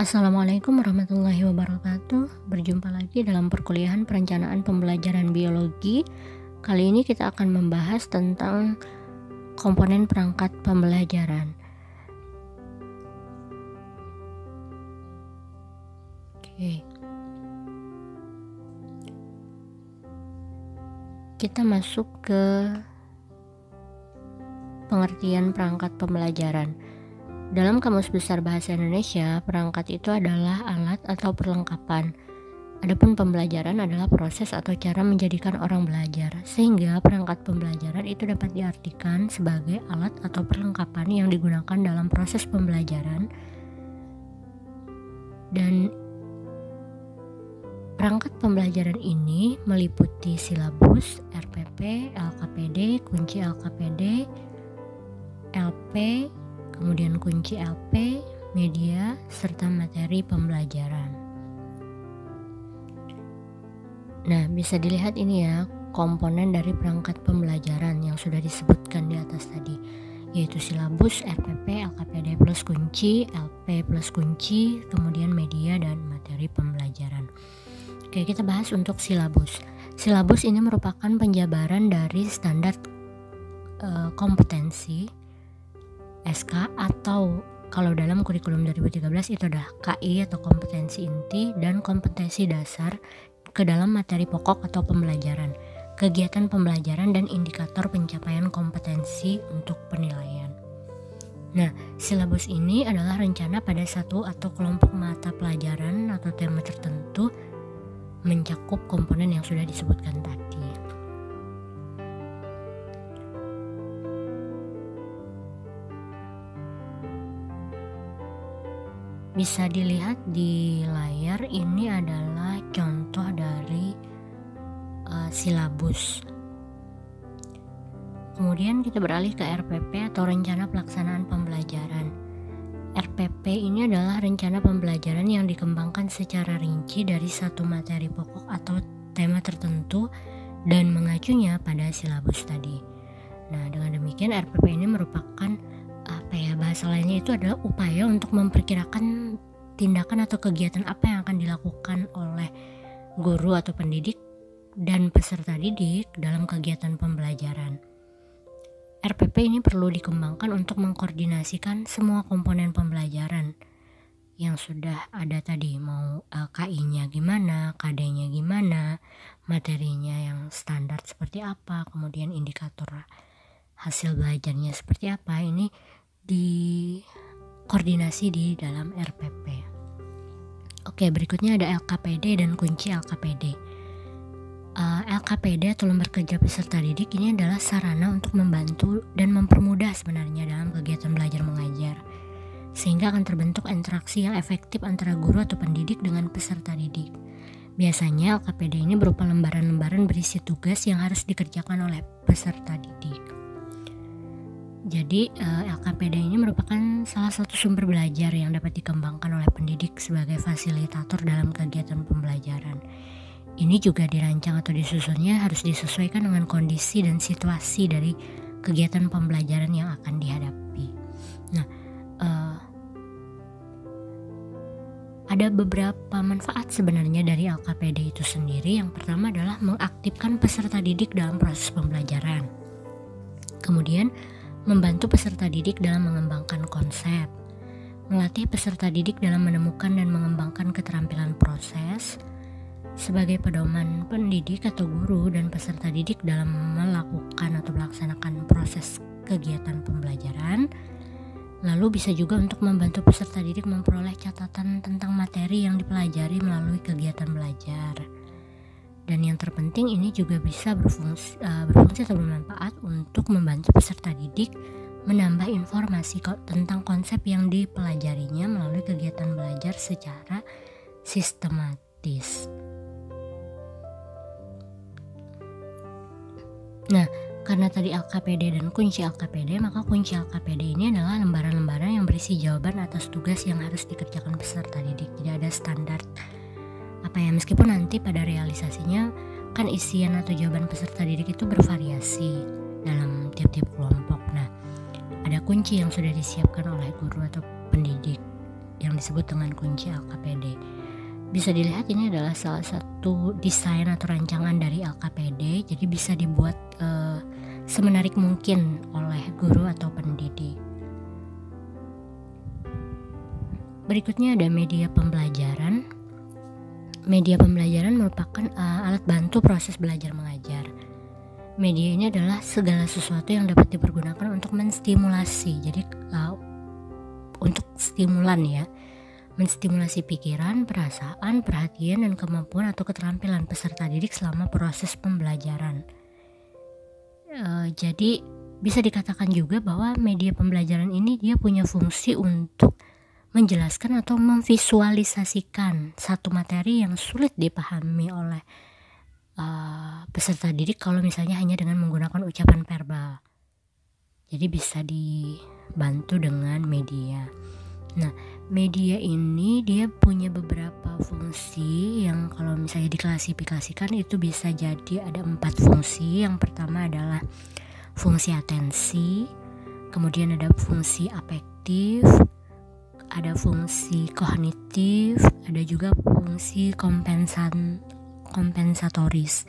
Assalamualaikum warahmatullahi wabarakatuh. Berjumpa lagi dalam perkuliahan perencanaan pembelajaran biologi. Kali ini kita akan membahas tentang komponen perangkat pembelajaran. Oke. Kita masuk ke pengertian perangkat pembelajaran. Dalam Kamus Besar Bahasa Indonesia, perangkat itu adalah alat atau perlengkapan. Adapun pembelajaran adalah proses atau cara menjadikan orang belajar, sehingga perangkat pembelajaran itu dapat diartikan sebagai alat atau perlengkapan yang digunakan dalam proses pembelajaran. Dan perangkat pembelajaran ini meliputi silabus, RPP, LKPD, kunci LKPD, LP, kemudian kunci LP, media, serta materi pembelajaran. Nah, bisa dilihat ini ya, komponen dari perangkat pembelajaran yang sudah disebutkan di atas tadi, yaitu silabus, RPP, LKPD plus kunci, LP plus kunci, kemudian media dan materi pembelajaran. Oke, kita bahas untuk silabus. Silabus ini merupakan penjabaran dari standar kompetensi SK, atau kalau dalam kurikulum 2013 itu adalah KI atau kompetensi inti dan kompetensi dasar ke dalam materi pokok atau pembelajaran, kegiatan pembelajaran dan indikator pencapaian kompetensi untuk penilaian. Nah, silabus ini adalah rencana pada satu atau kelompok mata pelajaran atau tema tertentu mencakup komponen yang sudah disebutkan tadi. Bisa dilihat di layar, ini adalah contoh dari silabus. Kemudian kita beralih ke RPP atau rencana pelaksanaan pembelajaran. RPP ini adalah rencana pembelajaran yang dikembangkan secara rinci dari satu materi pokok atau tema tertentu dan mengacunya pada silabus tadi. Nah, dengan demikian RPP ini merupakan bahasa lainnya itu adalah upaya untuk memperkirakan tindakan atau kegiatan apa yang akan dilakukan oleh guru atau pendidik dan peserta didik dalam kegiatan pembelajaran. RPP ini perlu dikembangkan untuk mengkoordinasikan semua komponen pembelajaran yang sudah ada tadi, mau KI-nya gimana, KD-nya gimana, materinya yang standar seperti apa, kemudian indikator hasil belajarnya seperti apa, ini dikoordinasi di dalam RPP. Oke, berikutnya ada LKPD dan kunci LKPD. LKPD atau lembar kerja peserta didik ini adalah sarana untuk membantu dan mempermudah sebenarnya dalam kegiatan belajar mengajar, sehingga akan terbentuk interaksi yang efektif antara guru atau pendidik dengan peserta didik. Biasanya LKPD ini berupa lembaran-lembaran berisi tugas yang harus dikerjakan oleh peserta didik. Jadi LKPD ini merupakan salah satu sumber belajar yang dapat dikembangkan oleh pendidik sebagai fasilitator dalam kegiatan pembelajaran. Ini juga dirancang atau disusunnya harus disesuaikan dengan kondisi dan situasi dari kegiatan pembelajaran yang akan dihadapi. Nah, ada beberapa manfaat sebenarnya dari LKPD itu sendiri. Yang pertama adalah mengaktifkan peserta didik dalam proses pembelajaran. Kemudian membantu peserta didik dalam mengembangkan konsep, melatih peserta didik dalam menemukan dan mengembangkan keterampilan proses, sebagai pedoman pendidik atau guru dan peserta didik dalam melakukan atau melaksanakan proses kegiatan pembelajaran. Lalu bisa juga untuk membantu peserta didik memperoleh catatan tentang materi yang dipelajari melalui kegiatan belajar. Dan yang terpenting ini juga bisa berfungsi atau bermanfaat untuk membantu peserta didik menambah informasi tentang konsep yang dipelajarinya melalui kegiatan belajar secara sistematis. Nah, karena tadi LKPD dan kunci LKPD, maka kunci LKPD ini adalah lembaran-lembaran yang berisi jawaban atas tugas yang harus dikerjakan peserta didik. Jadi ada standar meskipun nanti pada realisasinya kan isian atau jawaban peserta didik itu bervariasi dalam tiap-tiap kelompok. Nah, ada kunci yang sudah disiapkan oleh guru atau pendidik yang yang disebut dengan kunci LKPD. Bisa dilihat ini adalah salah satu desain atau rancangan dari LKPD, jadi bisa dibuat semenarik mungkin oleh guru atau pendidik. Berikutnya ada media pembelajaran. Media pembelajaran merupakan alat bantu proses belajar mengajar. Media ini adalah segala sesuatu yang dapat dipergunakan untuk menstimulasi. Jadi untuk stimulan ya, menstimulasi pikiran, perasaan, perhatian, dan kemampuan atau keterampilan peserta didik selama proses pembelajaran. Jadi bisa dikatakan juga bahwa media pembelajaran ini dia punya fungsi untuk menjelaskan atau memvisualisasikan satu materi yang sulit dipahami oleh peserta didik kalau misalnya hanya dengan menggunakan ucapan verbal. Jadi bisa dibantu dengan media. Nah, media ini dia punya beberapa fungsi yang kalau misalnya diklasifikasikan itu bisa jadi ada 4 fungsi. Yang pertama adalah fungsi atensi, kemudian ada fungsi afektif, ada fungsi kognitif, ada juga fungsi kompensatoris.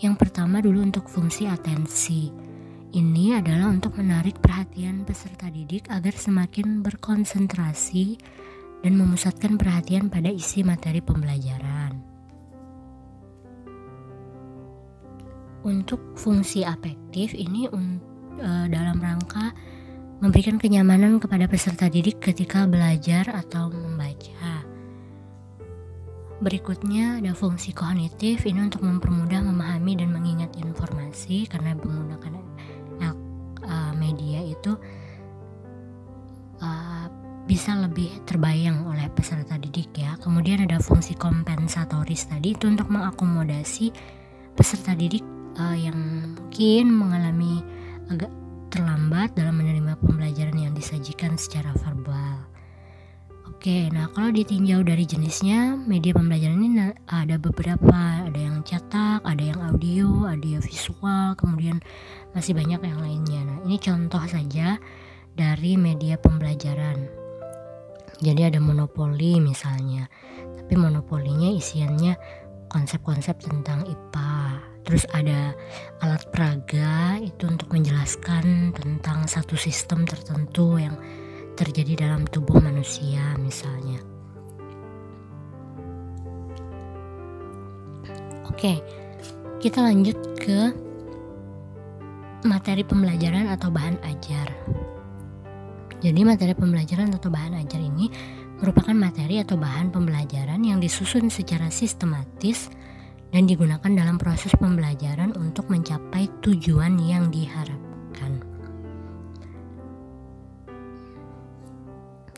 Yang pertama dulu untuk fungsi atensi. Ini adalah untuk menarik perhatian peserta didik agar semakin berkonsentrasi dan memusatkan perhatian pada isi materi pembelajaran. Untuk fungsi afektif ini dalam rangka memberikan kenyamanan kepada peserta didik ketika belajar atau membaca. Berikutnya ada fungsi kognitif, ini untuk mempermudah memahami dan mengingat informasi karena menggunakan media itu bisa lebih terbayang oleh peserta didik ya. Kemudian ada fungsi kompensatoris tadi, itu untuk mengakomodasi peserta didik yang mungkin mengalami agak terlambat dalam menerima pembelajaran yang disajikan secara verbal. Oke, nah kalau ditinjau dari jenisnya, media pembelajaran ini ada beberapa, ada yang cetak, ada yang audio visual, kemudian masih banyak yang lainnya. Nah, ini contoh saja dari media pembelajaran. Jadi ada monopoli misalnya, tapi monopolinya isiannya konsep-konsep tentang IPA. Terus ada alat peraga, itu untuk menjelaskan tentang satu sistem tertentu yang terjadi dalam tubuh manusia misalnya. Oke, kita lanjut ke materi pembelajaran atau bahan ajar. Jadi materi pembelajaran atau bahan ajar ini merupakan materi atau bahan pembelajaran yang disusun secara sistematis dan digunakan dalam proses pembelajaran untuk mencapai tujuan yang diharapkan.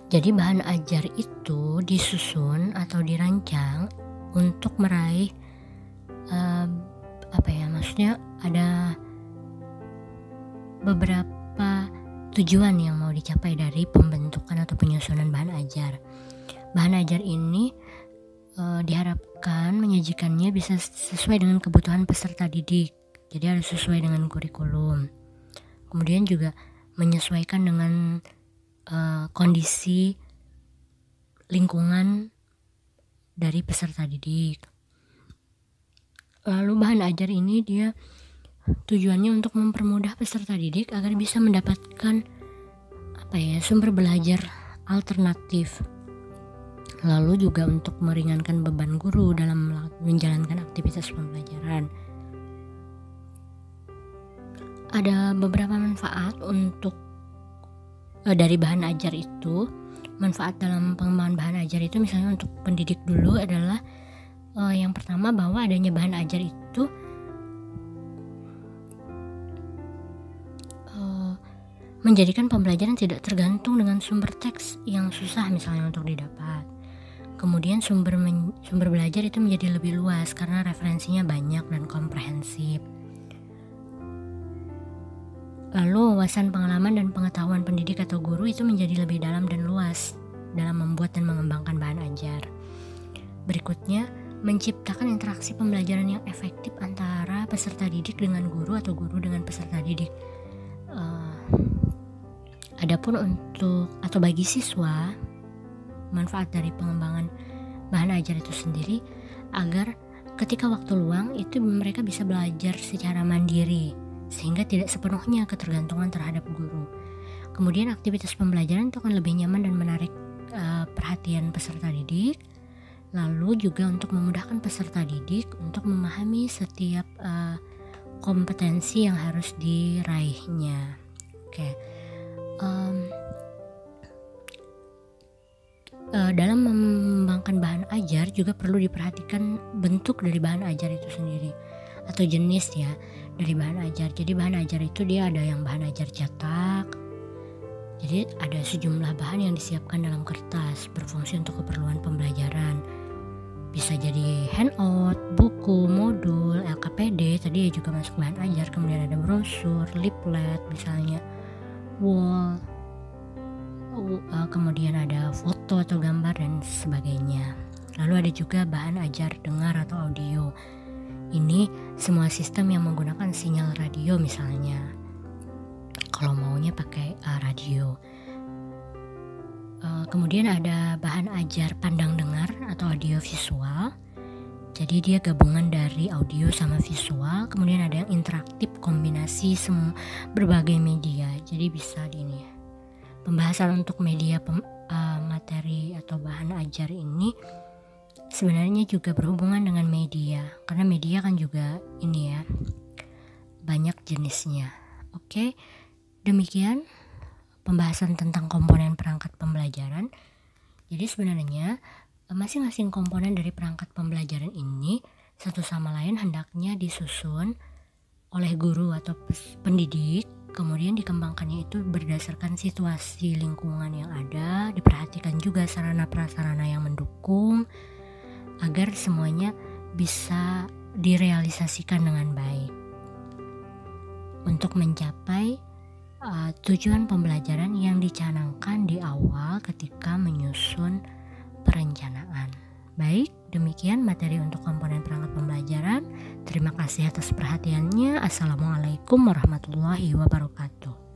Jadi bahan ajar itu disusun atau dirancang untuk meraih maksudnya ada beberapa tujuan yang mau dicapai dari pembentukan atau penyusunan bahan ajar. Bahan ajar ini diharapkan menyajikannya bisa sesuai dengan kebutuhan peserta didik. Jadi harus sesuai dengan kurikulum. Kemudian juga menyesuaikan dengan kondisi lingkungan dari peserta didik. Lalu bahan ajar ini dia tujuannya untuk mempermudah peserta didik agar bisa mendapatkan sumber belajar alternatif. Lalu juga untuk meringankan beban guru dalam menjalankan aktivitas pembelajaran. Ada beberapa manfaat untuk dari bahan ajar itu. Manfaat dalam pengembangan bahan ajar itu misalnya untuk pendidik dulu adalah yang pertama bahwa adanya bahan ajar itu menjadikan pembelajaran tidak tergantung dengan sumber teks yang susah misalnya untuk didapat. Kemudian sumber belajar itu menjadi lebih luas karena referensinya banyak dan komprehensif. Lalu wawasan, pengalaman, dan pengetahuan pendidik atau guru itu menjadi lebih dalam dan luas dalam membuat dan mengembangkan bahan ajar. Berikutnya, menciptakan interaksi pembelajaran yang efektif antara peserta didik dengan guru atau guru dengan peserta didik. Adapun untuk atau bagi siswa, manfaat dari pengembangan bahan ajar itu sendiri agar ketika waktu luang itu mereka bisa belajar secara mandiri sehingga tidak sepenuhnya ketergantungan terhadap guru. Kemudian aktivitas pembelajaran itu akan lebih nyaman dan menarik perhatian peserta didik. Lalu juga untuk memudahkan peserta didik untuk memahami setiap kompetensi yang harus diraihnya. Dalam mengembangkan bahan ajar juga perlu diperhatikan bentuk dari bahan ajar itu sendiri atau jenis ya dari bahan ajar. Jadi bahan ajar itu dia ada yang bahan ajar cetak. Jadi ada sejumlah bahan yang disiapkan dalam kertas berfungsi untuk keperluan pembelajaran. Bisa jadi handout, buku, modul, LKPD, tadi juga masuk bahan ajar. Kemudian ada brosur, leaflet misalnya, wall, kemudian ada foto atau gambar dan sebagainya. Lalu ada juga bahan ajar dengar atau audio. Ini semua sistem yang menggunakan sinyal radio misalnya, kalau maunya pakai radio. Kemudian ada bahan ajar pandang dengar atau audio visual. Jadi dia gabungan dari audio sama visual. Kemudian ada yang interaktif kombinasi berbagai media. Jadi bisa di ini. Pembahasan untuk media materi atau bahan ajar ini sebenarnya juga berhubungan dengan media, karena media kan juga ini ya banyak jenisnya. Oke, demikian pembahasan tentang komponen perangkat pembelajaran. Jadi sebenarnya masing-masing komponen dari perangkat pembelajaran ini satu sama lain hendaknya disusun oleh guru atau pendidik. Kemudian dikembangkannya itu berdasarkan situasi lingkungan yang ada, diperhatikan juga sarana prasarana yang mendukung agar semuanya bisa direalisasikan dengan baik untuk mencapai tujuan pembelajaran yang dicanangkan di awal ketika menyusun perencanaan. Baik, demikian materi untuk komponen perangkat pembelajaran. Terima kasih atas perhatiannya. Assalamualaikum warahmatullahi wabarakatuh.